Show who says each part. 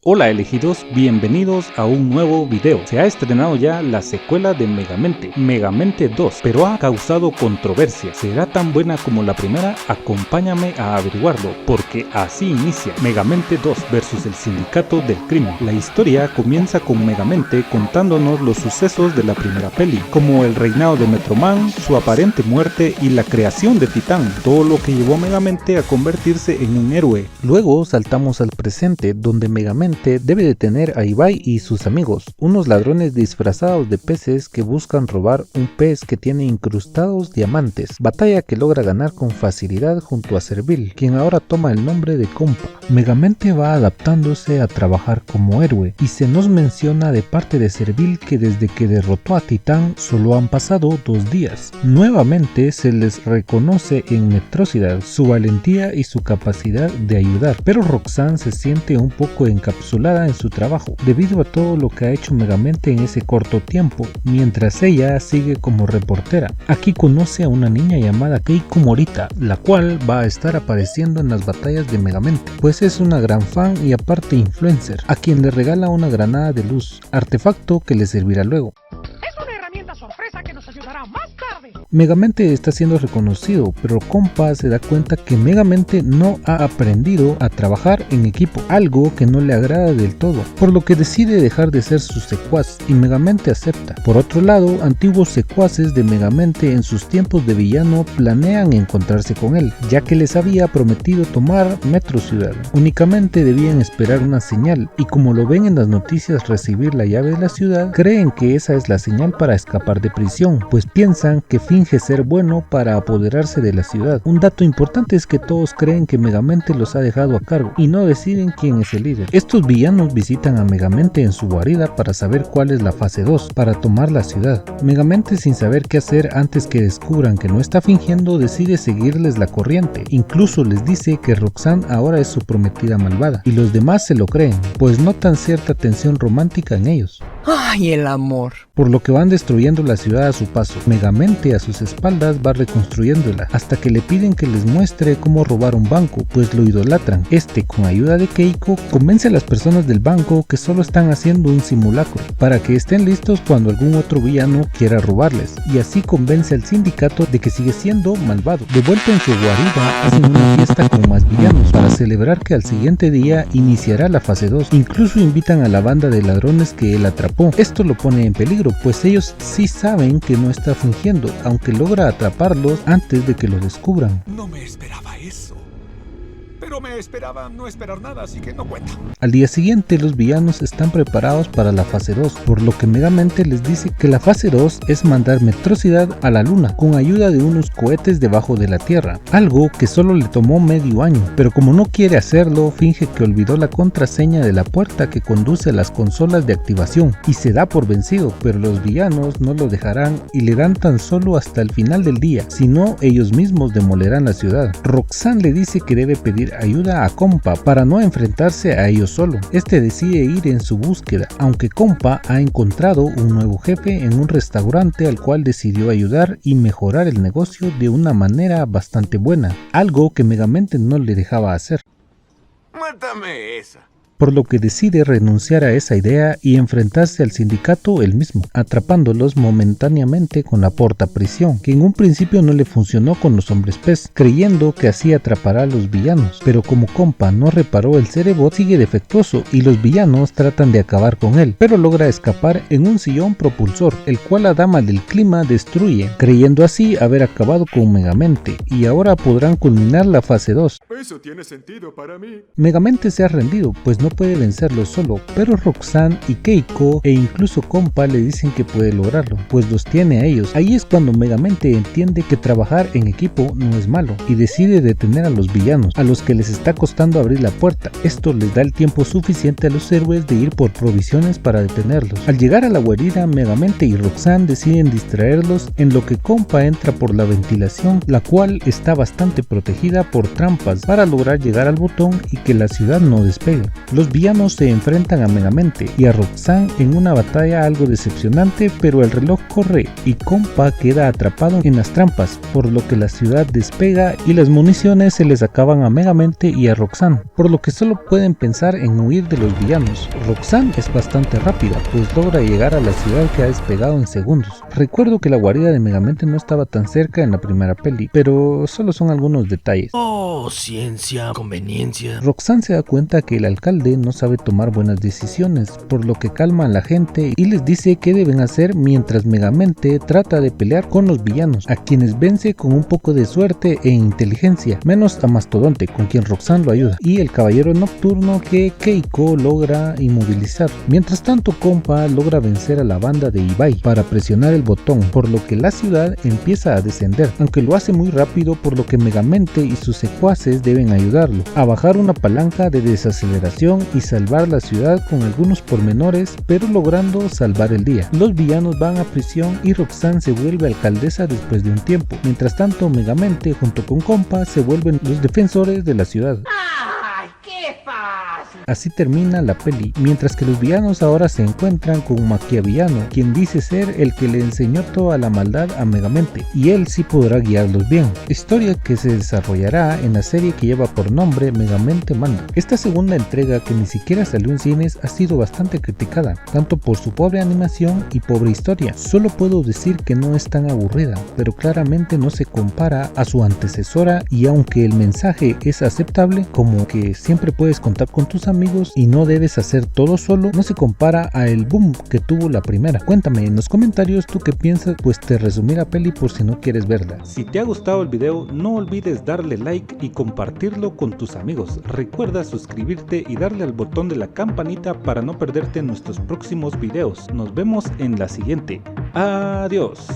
Speaker 1: Hola elegidos, bienvenidos a un nuevo video. Se ha estrenado ya la secuela de Megamente, Megamente 2, pero ha causado controversia. ¿Será tan buena como la primera? Acompáñame a averiguarlo, porque así inicia Megamente 2 versus el Sindicato del Crimen. La historia comienza con Megamente contándonos los sucesos de la primera peli, como el reinado de Metroman, su aparente muerte y la creación de Titán, todo lo que llevó a Megamente a convertirse en un héroe. Luego saltamos al presente, donde Megamente debe detener a Ibai y sus amigos, unos ladrones disfrazados de peces que buscan robar un pez que tiene incrustados diamantes, batalla que logra ganar con facilidad junto a Servil, quien ahora toma el nombre de Compa. Megamente va adaptándose a trabajar como héroe, y se nos menciona de parte de Servil que desde que derrotó a Titán solo han pasado 2 días. Nuevamente se les reconoce en Metrocidad su valentía y su capacidad de ayudar, pero Roxanne se siente un poco encapsulada en su trabajo, debido a todo lo que ha hecho Megamente en ese corto tiempo, mientras ella sigue como reportera. Aquí conoce a una niña llamada Keiko Morita, la cual va a estar apareciendo en las batallas de Megamente, pues es una gran fan y aparte influencer, a quien le regala una granada de luz, artefacto que le servirá luego.
Speaker 2: Es una herramienta sorpresa que nos ayudará más tarde.
Speaker 1: Megamente está siendo reconocido, pero Compa se da cuenta que Megamente no ha aprendido a trabajar en equipo, algo que no le agrada del todo, por lo que decide dejar de ser su secuaz y Megamente acepta. Por otro lado, antiguos secuaces de Megamente en sus tiempos de villano planean encontrarse con él, ya que les había prometido tomar Metrociudad. Únicamente debían esperar una señal, y como lo ven en las noticias recibir la llave de la ciudad, creen que esa es la señal para escapar de prisión, pues piensan que finge ser bueno para apoderarse de la ciudad. Un dato importante es que todos creen que Megamente los ha dejado a cargo y no deciden quién es el líder. Estos villanos visitan a Megamente en su guarida para saber cuál es la fase 2 para tomar la ciudad. Megamente, sin saber qué hacer antes que descubran que no está fingiendo, decide seguirles la corriente. Incluso les dice que Roxanne ahora es su prometida malvada, y los demás se lo creen, pues notan cierta tensión romántica en ellos.
Speaker 2: ¡Ay, el amor!
Speaker 1: Por lo que van destruyendo la ciudad a su paso. Megamente a sus espaldas va reconstruyéndola, hasta que le piden que les muestre cómo robar un banco, pues lo idolatran. Este, con ayuda de Keiko, convence a las personas del banco que solo están haciendo un simulacro, para que estén listos cuando algún otro villano quiera robarles, y así convence al sindicato de que sigue siendo malvado. De vuelta en su guarida, hacen una fiesta con más villanos, para celebrar que al siguiente día iniciará la fase 2. Incluso invitan a la banda de ladrones que él atrapó. Esto lo pone en peligro, pues ellos sí saben que no está fingiendo, aunque logra atraparlos antes de que lo descubran.
Speaker 3: No me esperaba eso. Pero me esperaba no esperar nada, así que no cuenta.
Speaker 1: Al día siguiente los villanos están preparados para la fase 2, por lo que Megamente les dice que la fase 2 es mandar Metrocidad a la luna con ayuda de unos cohetes debajo de la tierra, algo que solo le tomó medio año, pero como no quiere hacerlo, finge que olvidó la contraseña de la puerta que conduce a las consolas de activación y se da por vencido, pero los villanos no lo dejarán y le dan tan solo hasta el final del día, si no ellos mismos demolerán la ciudad. Roxanne le dice que debe pedir ayuda a Compa para no enfrentarse a ellos solo. Este decide ir en su búsqueda, aunque Compa ha encontrado un nuevo jefe en un restaurante al cual decidió ayudar y mejorar el negocio de una manera bastante buena, algo que Megamente no le dejaba hacer.
Speaker 3: Mátame esa.
Speaker 1: Por lo que decide renunciar a esa idea y enfrentarse al sindicato él mismo, atrapándolos momentáneamente con la portaprisión, que en un principio no le funcionó con los hombres pez, creyendo que así atrapará a los villanos, pero como Compa no reparó el cerebot, sigue defectuoso y los villanos tratan de acabar con él, pero logra escapar en un sillón propulsor, el cual la dama del clima destruye, creyendo así haber acabado con Megamente, y ahora podrán culminar la fase 2.
Speaker 3: Eso tiene sentido para mí.
Speaker 1: Megamente se ha rendido, pues no puede vencerlo solo, pero Roxanne y Keiko e incluso Compa le dicen que puede lograrlo, pues los tiene a ellos. Ahí es cuando Megamente entiende que trabajar en equipo no es malo y decide detener a los villanos, a los que les está costando abrir la puerta. Esto les da el tiempo suficiente a los héroes de ir por provisiones para detenerlos. Al llegar a la guarida, Megamente y Roxanne deciden distraerlos, en lo que Compa entra por la ventilación, la cual está bastante protegida por trampas para lograr llegar al botón y que la ciudad no despegue. Los villanos se enfrentan a Megamente y a Roxanne en una batalla algo decepcionante, pero el reloj corre y Compa queda atrapado en las trampas, por lo que la ciudad despega y las municiones se les acaban a Megamente y a Roxanne, por lo que solo pueden pensar en huir de los villanos. Roxanne es bastante rápida, pues logra llegar a la ciudad que ha despegado en segundos. Recuerdo que la guarida de Megamente no estaba tan cerca en la primera peli, pero solo son algunos detalles.
Speaker 4: Oh, ciencia, conveniencia.
Speaker 1: Roxanne se da cuenta que el alcalde no sabe tomar buenas decisiones, por lo que calma a la gente y les dice qué deben hacer mientras Megamente trata de pelear con los villanos, a quienes vence con un poco de suerte e inteligencia, menos a Mastodonte, con quien Roxanne lo ayuda, y el caballero nocturno que Keiko logra inmovilizar. Mientras tanto, Compa logra vencer a la banda de Ibai para presionar el botón, por lo que la ciudad empieza a descender, aunque lo hace muy rápido, por lo que Megamente y sus secuaces deben ayudarlo a bajar una palanca de desaceleración y salvar la ciudad con algunos pormenores, pero logrando salvar el día. Los villanos van a prisión y Roxanne se vuelve alcaldesa después de un tiempo. Mientras tanto, Megamente junto con Compa se vuelven los defensores de la ciudad.
Speaker 2: ¡Ay, qué fácil!
Speaker 1: Así termina la peli, mientras que los villanos ahora se encuentran con Maquiavillano, quien dice ser el que le enseñó toda la maldad a Megamente, y él sí podrá guiarlos bien. Historia que se desarrollará en la serie que lleva por nombre Megamente Manda. Esta segunda entrega, que ni siquiera salió en cines, ha sido bastante criticada, tanto por su pobre animación y pobre historia. Solo puedo decir que no es tan aburrida, pero claramente no se compara a su antecesora, y aunque el mensaje es aceptable, como que siempre puedes contar con tus amigos y no debes hacer todo solo, no se compara a el boom que tuvo la primera. Cuéntame en los comentarios tú qué piensas, pues te resumí la peli por si no quieres verla. Si te ha gustado el video, no olvides darle like y compartirlo con tus amigos. Recuerda suscribirte y darle al botón de la campanita para no perderte nuestros próximos videos. Nos vemos en la siguiente. Adiós.